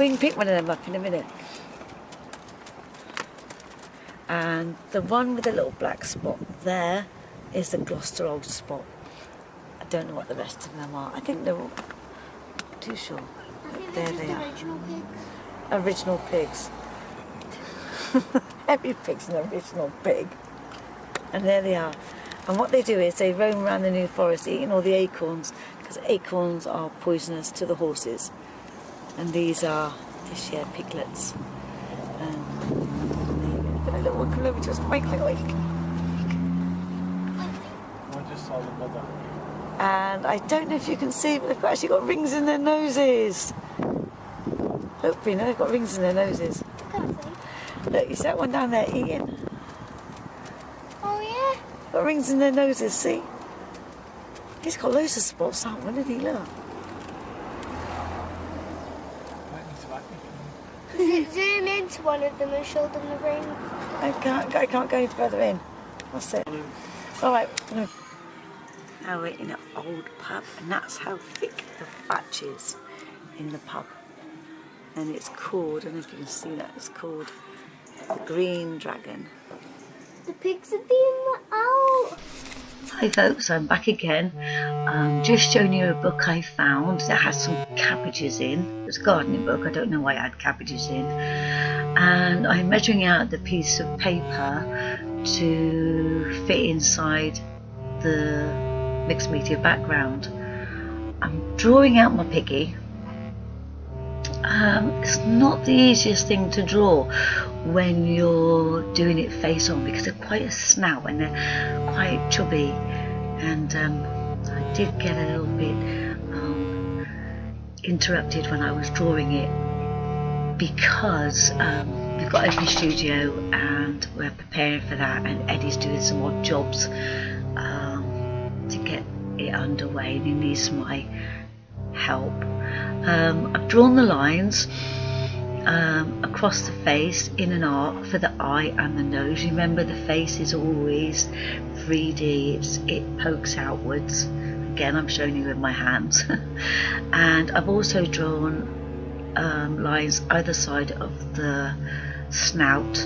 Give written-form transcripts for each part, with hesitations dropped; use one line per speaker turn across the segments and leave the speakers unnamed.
we can pick one of them up in a minute. And the one with the little black spot there is the Gloucester Old Spot. I don't know what the rest of them are. I think they're all too sure. There they are.
Original pigs.
Original pigs. Every pig's an original pig. And there they are. And what they do is they roam around the New Forest eating all the acorns, because acorns are poisonous to the horses. And these are this year piglets. A little one come over to us. Wait.
I just saw the mother.
And I don't know if you can see, but they've actually got rings in their noses. Hopefully, no, they've got rings in their noses.
I can't see.
Look, you see that one down there eating?
Oh yeah?
Got rings in their noses, see? He's got loads of spots, that one, isn't he? Look.
Zoom into one of them and show them the ring.
I can't go any further in. That's it. Alright. Now we're in an old pub, and that's how thick the thatch is in the pub. And it's called, I don't know if you can see that, it's called the Green Dragon.
The pigs are being out.
Hi folks, I'm back again. Just showing you a book I found that has some cabbages in. It was a gardening book, I don't know why I had cabbages in. And I'm measuring out the piece of paper to fit inside the mixed media background. I'm drawing out my piggy. It's not the easiest thing to draw when you're doing it face on, because they're quite a snout and they're quite chubby, and I did get a little bit interrupted when I was drawing it, because we've got open studio and we're preparing for that, and Eddie's doing some odd jobs to get it underway, and he needs my help. I've drawn the lines across the face in an arc for the eye and the nose. Remember, the face is always 3D, it pokes outwards. Again, I'm showing you with my hands. And I've also drawn lines either side of the snout,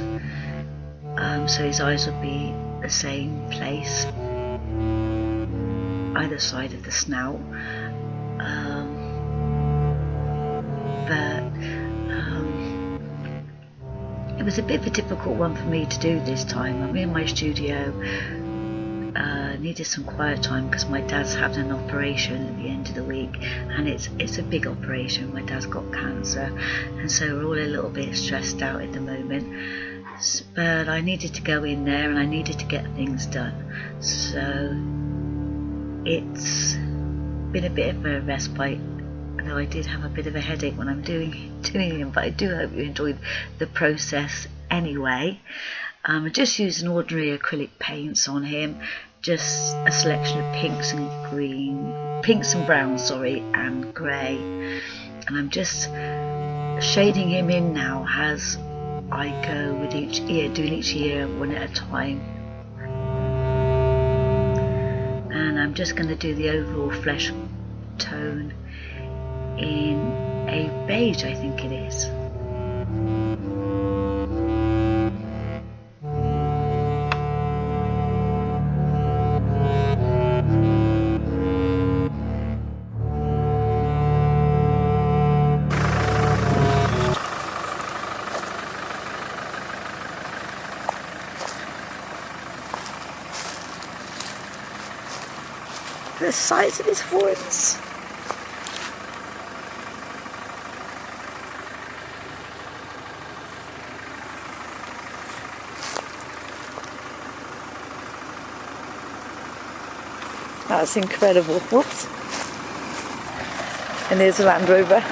so his eyes will be the same place, either side of the snout. But it was a bit of a difficult one for me to do this time. I'm in my studio, needed some quiet time because my dad's had an operation at the end of the week, and it's a big operation. My dad's got cancer, and so we're all a little bit stressed out at the moment. But I needed to go in there and I needed to get things done. So it's been a bit of a respite, although I did have a bit of a headache when I'm doing them, but I do hope you enjoyed the process anyway. I just used an ordinary acrylic paints on him, just a selection of pinks and browns, and grey, and I'm just shading him in now as I go with each ear, doing each ear one at a time. And I'm just going to do the overall flesh tone in a beige, I think it is. The size of his horns. That's incredible. Whoops. And there's a Land Rover.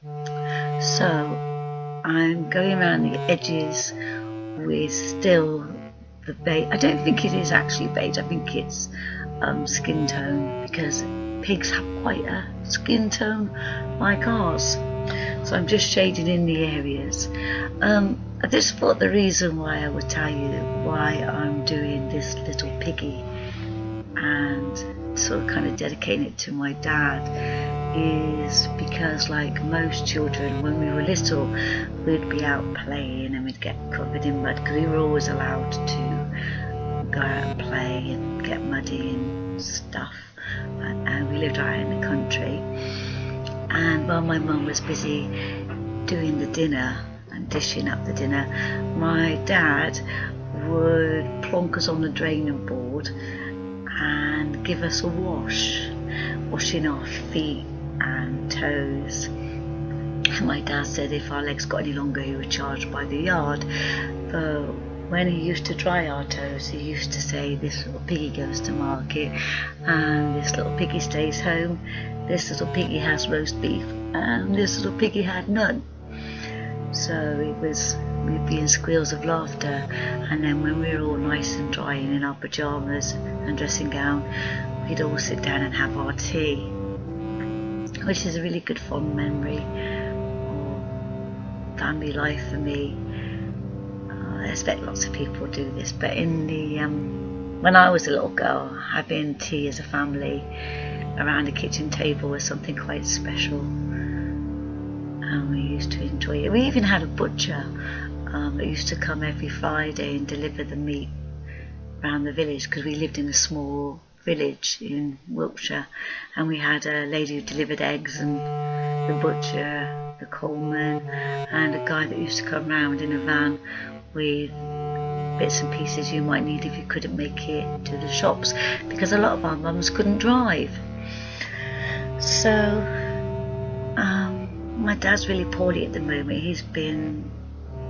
So I'm going around the edges with still the beige. I don't think it is actually beige, I think it's skin tone, because pigs have quite a skin tone like ours. So I'm just shading in the areas. I just thought the reason why I would tell you why I'm doing this little piggy and sort of kind of dedicating it to my dad is because, like most children, when we were little, we'd be out playing and we'd get covered in mud because we were always allowed to go out and play and get muddy and stuff. And we lived out in the country. And while my mum was busy doing the dinner and dishing up the dinner, my dad would plonk us on the draining board and give us a washing our feet and toes. My dad said if our legs got any longer he would charge by the yard, but when he used to dry our toes he used to say, this little piggy goes to market and this little piggy stays home, this little piggy has roast beef and this little piggy had none. So we'd be in squeals of laughter, and then when we were all nice and dry and in our pyjamas and dressing gown, we'd all sit down and have our tea, which is a really good fond memory of family life for me. I expect lots of people do this, but in the when I was a little girl, having tea as a family around a kitchen table was something quite special, and we used to enjoy it. We even had a butcher that used to come every Friday and deliver the meat around the village, because we lived in a small village in Wiltshire, and we had a lady who delivered eggs, and the butcher, the coalman, and a guy that used to come round in a van with bits and pieces you might need if you couldn't make it to the shops, because a lot of our mums couldn't drive. So my dad's really poorly at the moment. He's been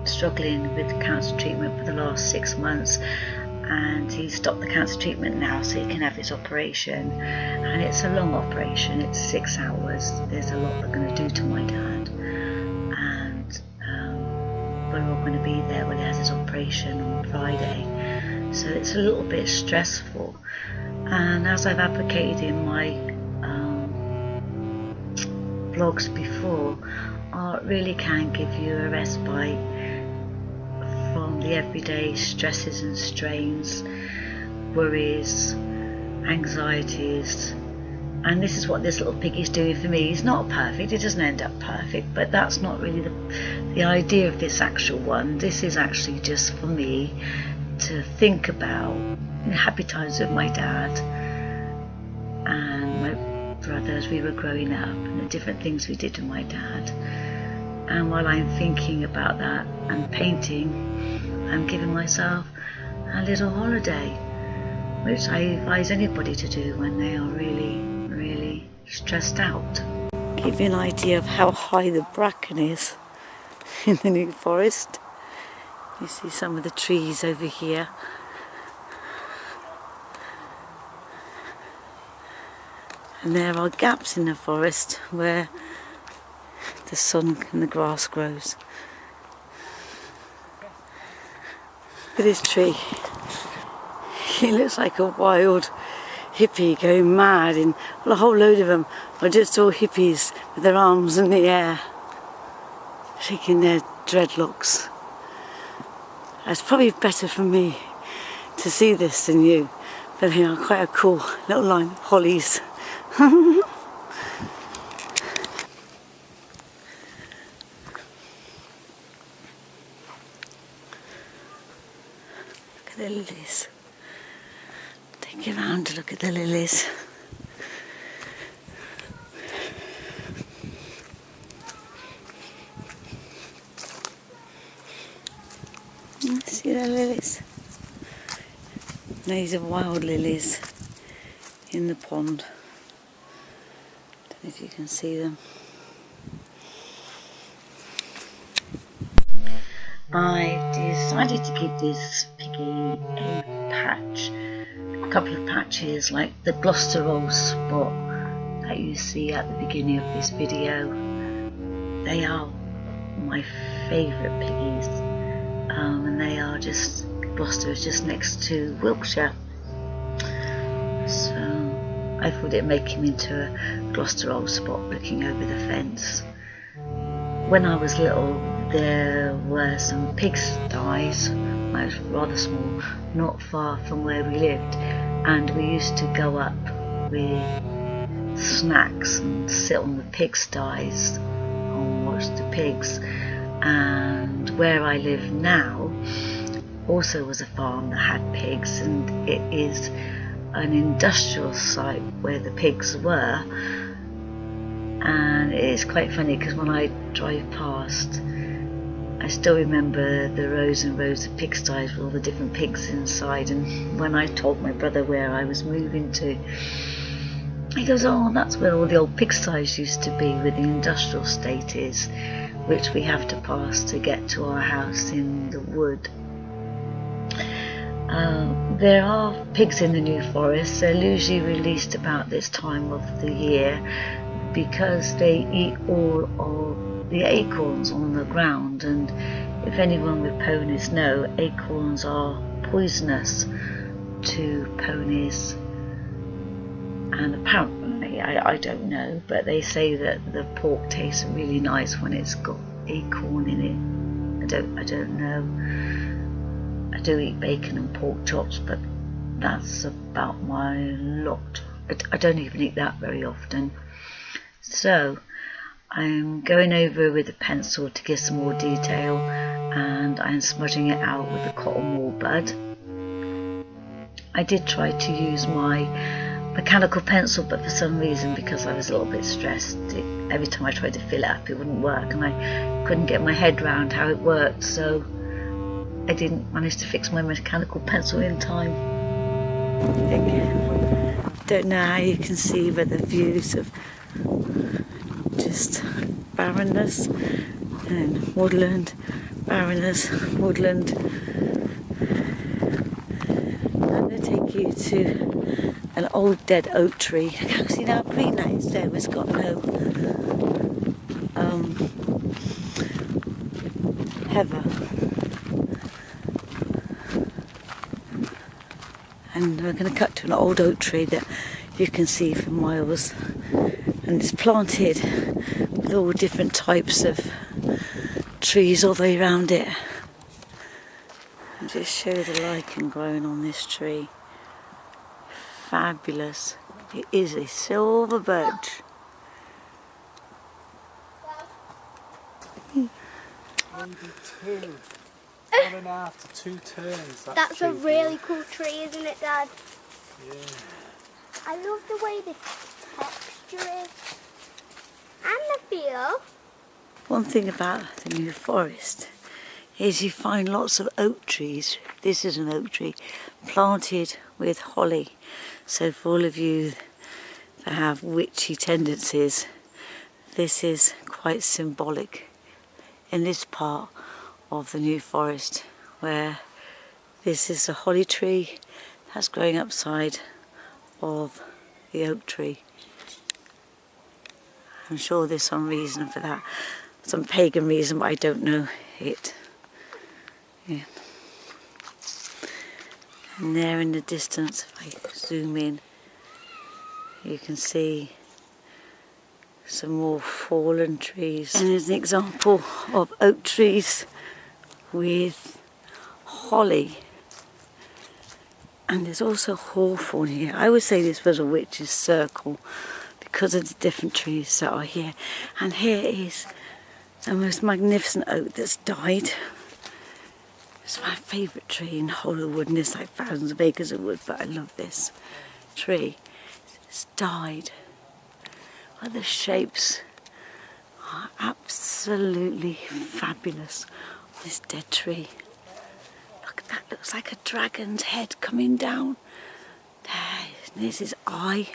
struggling with cancer treatment for the last 6 months, and he's stopped the cancer treatment now so he can have his operation, and it's a long operation, it's 6 hours. There's a lot they're going to do to my dad, and we're all going to be there when he has his operation on Friday, so it's a little bit stressful. And as I've advocated in my blogs before, art really can give you a respite from the everyday stresses and strains, worries, anxieties, and this is what this little piggy's doing for me. He's not perfect, it doesn't end up perfect, but that's not really the idea of this actual one. This is actually just for me to think about the happy times with my dad and my brother as we were growing up, and the different things we did with my dad. And while I'm thinking about that and painting, I'm giving myself a little holiday, which I advise anybody to do when they are really, really stressed out. Give you an idea of how high the bracken is in the New Forest. You see some of the trees over here. And there are gaps in the forest where the sun and the grass grows. Look at this tree. It looks like a wild hippie going mad, and a whole load of them are just all hippies with their arms in the air, shaking their dreadlocks. It's probably better for me to see this than you, but they are quite a cool little line of hollies. Look at the lilies. Take you around to look at the lilies. See the lilies? These are wild lilies in the pond. Don't know if you can see them. I decided to give this piggy a patch, a couple of patches, like the Gloucester roll spot that you see at the beginning of this video. they are my favourite piggies, and they are just, Gloucester is just next to Wiltshire, so I thought it'd make him into a Gloucester old spot looking over the fence. When I was little, there were some pigsties, when I was rather small, not far from where we lived, and we used to go up with snacks and sit on the pigsties and watch the pigs. And where I live now also was a farm that had pigs, and it is an industrial site where the pigs were. And it is quite funny because when I drive past, I still remember the rows and rows of pigsties with all the different pigs inside. And when I told my brother where I was moving to, he goes, "Oh, that's where all the old pigsties used to be, where the industrial estate is, which we have to pass to get to our house in the wood." There are pigs in the New Forest. They're usually released about this time of the year because they eat all of the acorns on the ground, and if anyone with ponies know, acorns are poisonous to ponies, and apparently, I don't know, but they say that the pork tastes really nice when it's got acorn in it. I don't know. I do eat bacon and pork chops, but that's about my lot. I don't even eat that very often. So I'm going over with a pencil to give some more detail, and I'm smudging it out with a cotton wool bud. I did try to use my mechanical pencil, but for some reason, because I was a little bit stressed, every time I tried to fill it up it wouldn't work, and I couldn't get my head round how it worked, so I didn't manage to fix my mechanical pencil in time. Don't know how you can see, but the views of just barrenness and woodland, barrenness, woodland. I'm going to take you to an old dead oak tree. See how green that is there? It's got no heather. And we're going to cut to an old oak tree that you can see for miles, and it's planted with all different types of trees all the way around it. I'll just show you the lichen growing on this tree. Fabulous. It is a silver birch.
Maybe 1.5 to 2 turns.
That's a really cool tree, isn't it, Dad?
Yeah.
I love the way the texture is. And the feel.
One thing about the New Forest is you find lots of oak trees. This is an oak tree planted with holly. So for all of you that have witchy tendencies, this is quite symbolic in this part of the New Forest, where this is a holly tree that's growing upside of the oak tree. I'm sure there's some reason for that, some pagan reason, but I don't know it. Yeah. And there in the distance, if I zoom in, you can see some more fallen trees. And there's an example of oak trees with holly. And there's also hawthorn here. I would say this was a witch's circle because of the different trees that are here. And here is the most magnificent oak that's died. It's my favourite tree in the whole of wood, and there's like thousands of acres of wood, but I love this tree. It's died. But the shapes are absolutely fabulous on this dead tree. Look at that, looks like a dragon's head coming down. There's his eye.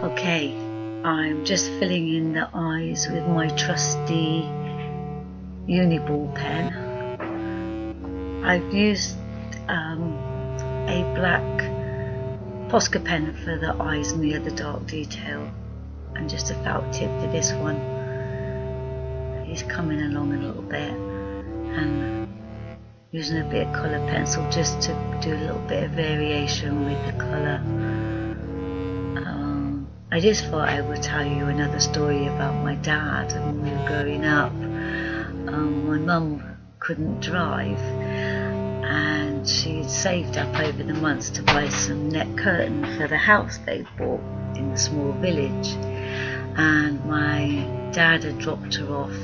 Okay, I'm just filling in the eyes with my trusty uni ball pen. I've used a black Posca pen for the eyes and the other dark detail, and just a felt tip for this one. He's coming along a little bit, and using a bit of colour pencil just to do a little bit of variation with the colour. I just thought I would tell you another story about my dad. And when we were growing up, my mum couldn't drive, and she'd saved up over the months to buy some net curtain for the house they bought in the small village. And my dad had dropped her off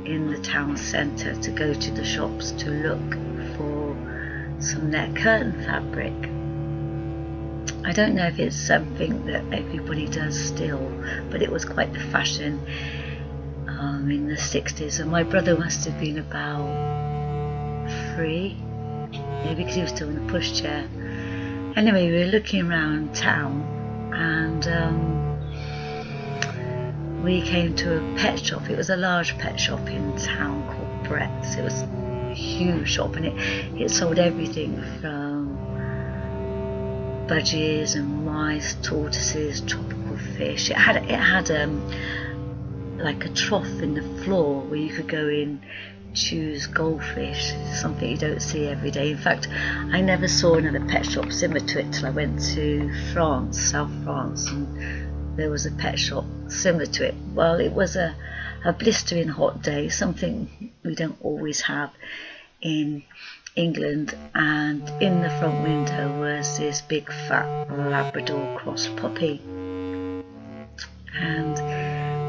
in the town centre to go to the shops to look for some net curtain fabric. I don't know if it's something that everybody does still, but it was quite the fashion in the 60s, and my brother must have been about 3, maybe, because he was still in a pushchair. Anyway, we were looking around town, and we came to a pet shop. It was a large pet shop in town called Brett's. It was a huge shop, and it sold everything from budgies and mice, tortoises, tropical fish. It had like a trough in the floor where you could go in, choose goldfish, something you don't see every day. In fact, I never saw another pet shop similar to it till I went to France, South France, and there was a pet shop similar to it. Well, it was a blistering hot day, something we don't always have in England, and in the front window was this big fat Labrador cross puppy, and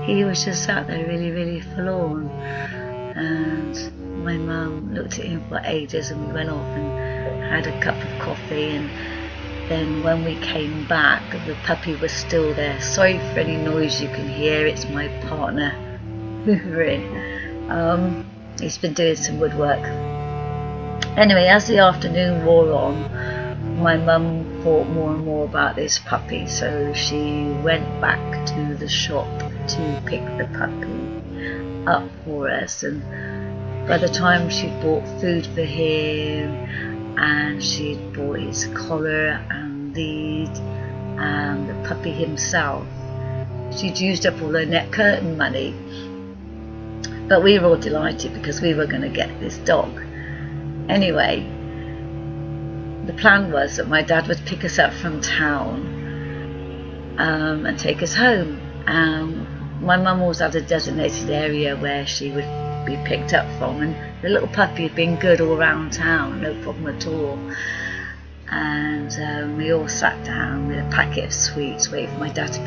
he was just sat there really forlorn. And my mum looked at him for ages, and we went off and had a cup of coffee, and then when we came back the puppy was still there. Sorry for any noise you can hear, it's my partner hoovering. He's been doing some woodwork. Anyway, as the afternoon wore on, my mum thought more and more about this puppy, so she went back to the shop to pick the puppy up for us. And by the time she'd bought food for him, and she'd bought his collar and lead and the puppy himself, she'd used up all her net curtain money. But we were all delighted because we were going to get this dog. Anyway, the plan was that my dad would pick us up from town and take us home. My mum always had a designated area where she would be picked up from, and the little puppy had been good all around town, no problem at all. And we all sat down with a packet of sweets waiting for my dad to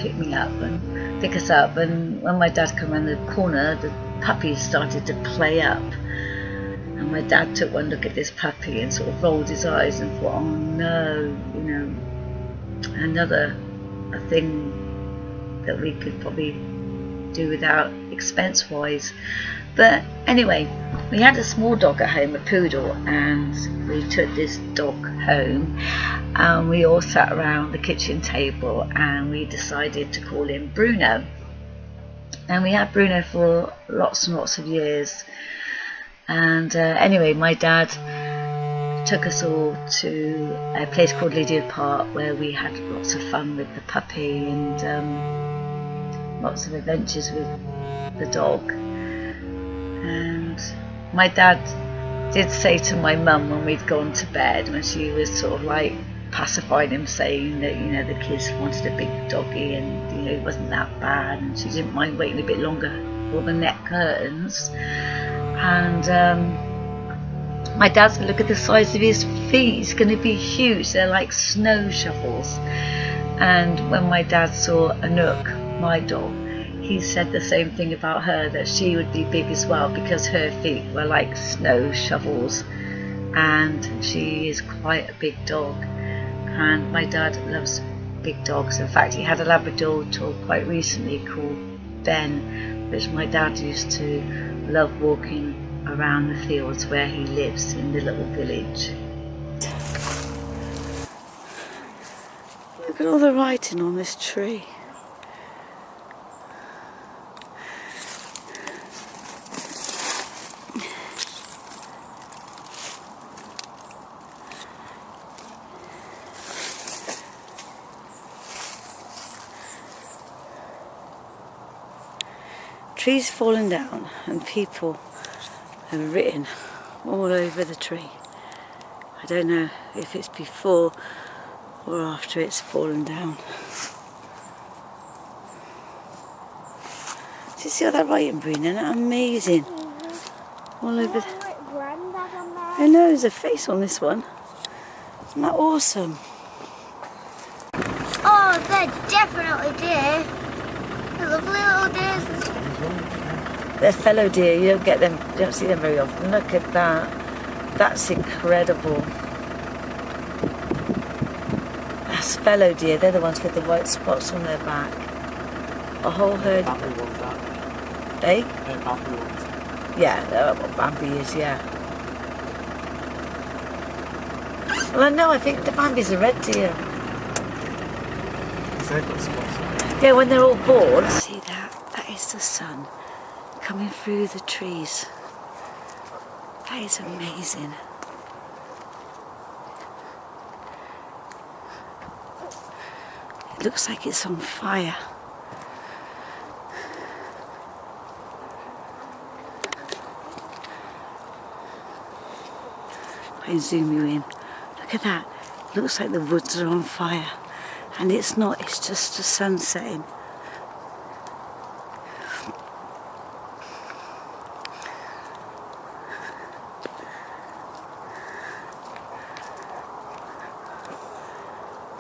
pick us up. And when my dad came around the corner, the puppy started to play up. And my dad took one look at this puppy and sort of rolled his eyes and thought, oh no, another thing that we could probably do without expense-wise. But anyway, we had a small dog at home, a poodle, and we took this dog home, and we all sat around the kitchen table and we decided to call him Bruno. And we had Bruno for lots and lots of years. And anyway, my dad took us all to a place called Lydia Park, where we had lots of fun with the puppy and lots of adventures with the dog. And my dad did say to my mum when we'd gone to bed, when she was sort of like pacifying him, saying that the kids wanted a big doggy and it wasn't that bad, and she didn't mind waiting a bit longer for the net curtains. And my dad said, look at the size of his feet, he's going to be huge, they're like snow shovels. And when my dad saw Anouk, my dog, he said the same thing about her, that she would be big as well because her feet were like snow shovels, and she is quite a big dog. And my dad loves big dogs. In fact, he had a Labrador until quite recently called Ben, which my dad used to love walking around the fields where he lives in the little village. Look at all the writing on this tree. tree's fallen down and people have written all over the tree. I don't know if it's before or after it's fallen down. Do you see all that writing, Brina? Isn't that amazing? All over the... I know, there's a face on this one. Isn't that awesome?
Oh, they're definitely deer. They're lovely little deers.
They're fellow deer, you don't get them, you don't see them very often. Look at that. That's incredible. That's fellow deer, they're the ones with the white spots on their back. A whole herd. Eh? Yeah, that's what Bambi is, yeah. Well, I know, I think the Bambi's a red deer. Yeah, when they're all born. See that? That is the sun coming through the trees. That is amazing. It looks like it's on fire. I can zoom you in. Look at that. It looks like the woods are on fire. And it's not, it's just the sun setting.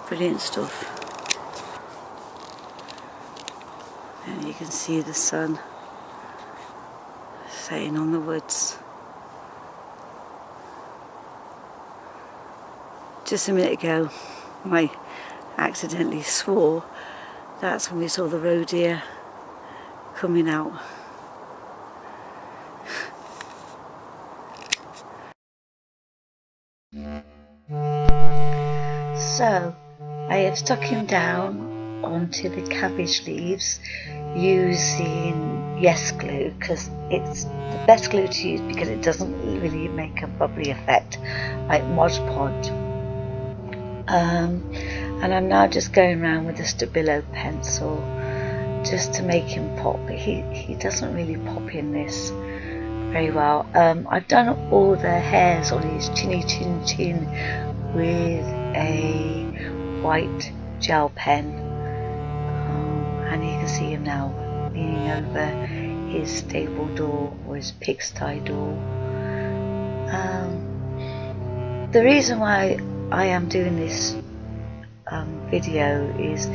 Brilliant stuff. And you can see the sun setting on the woods. Just a minute ago, I accidentally swore. That's when we saw the roe deer coming out. So, I have stuck him down onto the cabbage leaves using Yes glue, because it's the best glue to use because it doesn't really make a bubbly effect like Mod Podge. And I'm now just going around with a Stabilo pencil just to make him pop, but he doesn't really pop in this very well. I've done all the hairs on his chinny chin with a white gel pen, and you can see him now leaning over his stable door or his pigsty door. The reason why I am doing this video is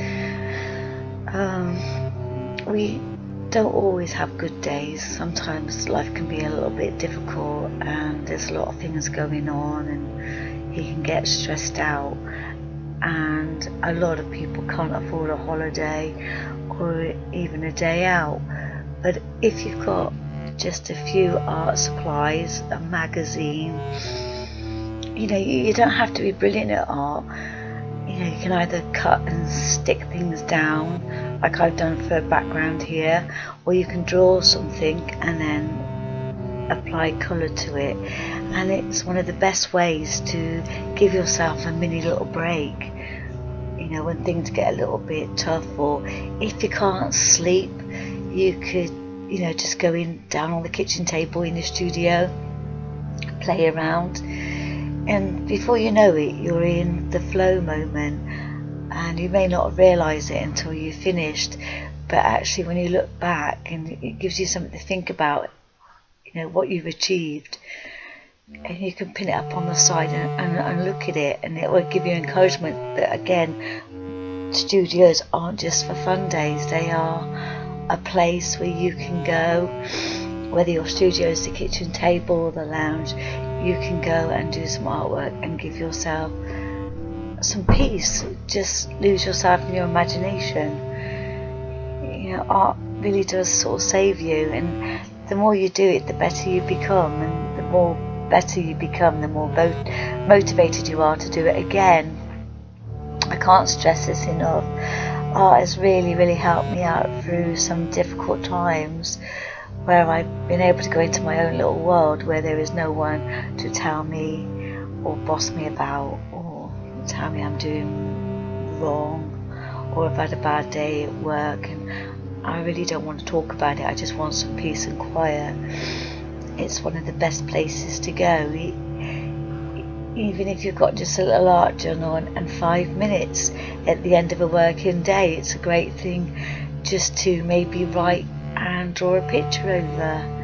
we don't always have good days. Sometimes life can be a little bit difficult and there's a lot of things going on and he can get stressed out, and a lot of people can't afford a holiday or even a day out. But if you've got just a few art supplies, a magazine, you know, you don't have to be brilliant at art. You know, you can either cut and stick things down like I've done for a background here, or you can draw something and then apply colour to it, and it's one of the best ways to give yourself a mini little break, you know, when things get a little bit tough, or if you can't sleep, you could, you know, just go in down on the kitchen table in the studio, play around, and before you know it, you're in the flow moment, and you may not realise it until you've finished, but actually when you look back, and it gives you something to think about, you know, what you've achieved, and you can pin it up on the side and look at it, and it will give you encouragement that, again, studios aren't just for fun days, they are a place where you can go, whether your studio is the kitchen table or the lounge, you can go and do some artwork and give yourself some peace, just lose yourself in your imagination. You know, art really does sort of save you, and the more you do it, the better you become, and the more better you become, the more motivated you are to do it again. I can't stress this enough. Art has really helped me out through some difficult times where I've been able to go into my own little world where there is no one to tell me or boss me about or tell me I'm doing wrong, or I've had a bad day at work and I really don't want to talk about it. I just want some peace and quiet. It's one of the best places to go. Even if you've got just a little art journal and 5 minutes at the end of a working day, it's a great thing just to maybe write and draw a picture over.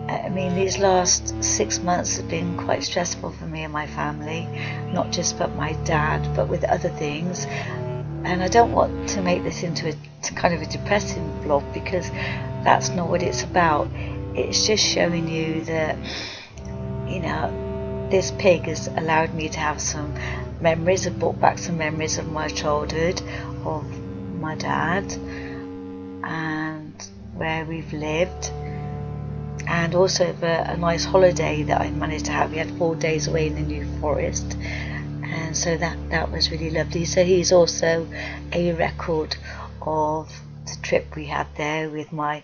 I mean, these last 6 months have been quite stressful for me and my family, not just but my dad, but with other things. And I don't want to make this into a kind of a depressing vlog, because that's not what it's about. It's just showing you that, you know, this pig has allowed me to have some memories, have brought back some memories of my childhood, of my dad, and where we've lived, and also a nice holiday that I managed to have. We had 4 days away in the New Forest, and so that was really lovely. So he's also a record of the trip we had there with my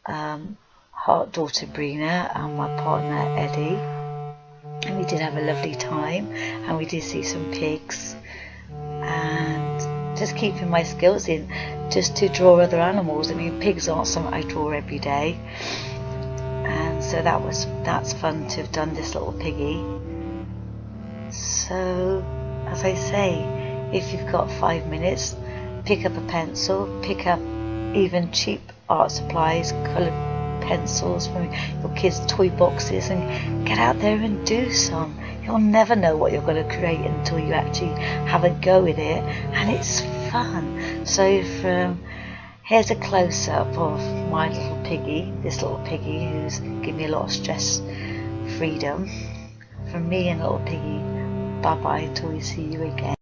heart daughter Brina and my partner Eddie, and we did have a lovely time, and we did see some pigs, and just keeping my skills in just to draw other animals. I mean, pigs aren't something I draw every day, and so that's fun to have done this little piggy. So as I say, if you've got 5 minutes, pick up a pencil, pick up even cheap art supplies, coloured pencils from your kids' toy boxes, and get out there and do some. You'll never know what you're going to create until you actually have a go at it, and it's fun. So here's a close-up of my little piggy, this little piggy who's given me a lot of stress freedom. From me and little piggy, bye bye until we see you again.